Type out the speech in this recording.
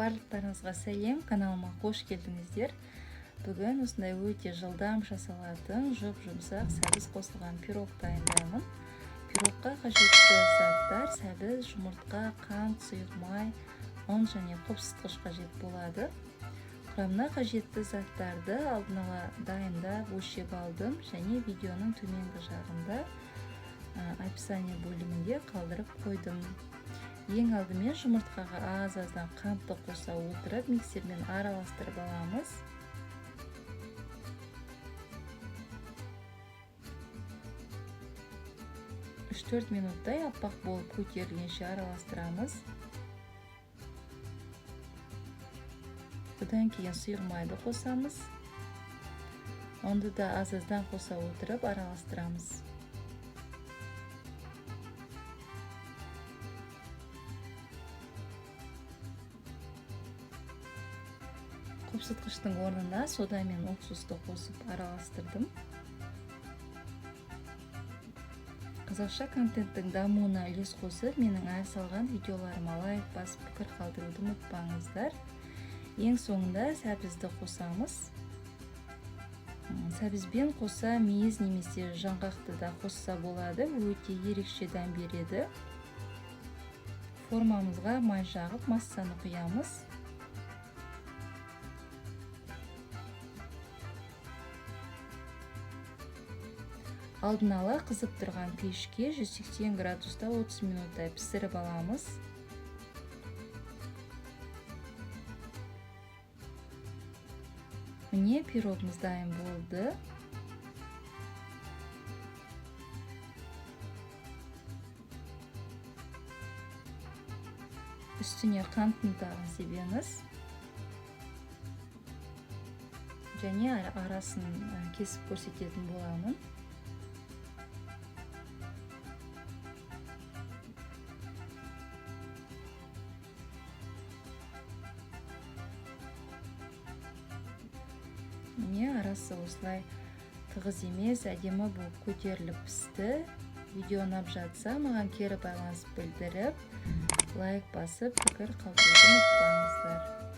Барлықтарыңызға сәлем, каналыма қош келдіңіздер. Бүгін осындай өте жылдам жасалатын жұп-жұмсақ сәбіз қосылған пирог дайындаймын. Пирогқа қажетті заттар сәбіз, жұмыртқа, қант, сұйық май, ұн және қопсытқыш қажет болады. Құрамына қажетті заттарды алдын ала дайындап өлшеп алдым және видеоның төменгі жағында описание бөлімінде қалдырып қойдым. Ең алдымен жұмыртқаға аз-аздан қантты қоса отырып миксермен араластырып аламыз. Үш-төрт минуттай аппақ болып көтерілгенше араластырамыз. Бұдан кейін сұйық майды қосамыз. Онды да аз-аздан қоса отырып араластырамыз. Қопсытқыштың орнына сода мен уксусты қосып араластырдым. Қазақша контенттің дамуына үлес қосып, менің әр салған видеоларыма лайк басып пікір қалдыруды ұмытпаңыздар. Ең соңында сәбізді қосамыз. Сәбізбен қоса мейіз немесе жаңғақты да қосса болады, өте ерекше дәм береді. Формамызға май жағып массаны құямыз. Алдын ала қызып тұрған пешке 180 градуста 30 минуттай пісіріп аламыз. Міне пирогымыз дайын болды. Үстіне қантын тағын себеміз. Және арасын кесіп көрсететін боламын. Міне арасы осылай тығыз емес, әдемі болып көтеріліп пісті. Видео ұнап жатса, маған кері байланыс білдіріп, лайк басып, пікір қалдыруды ұмытпаңыздар.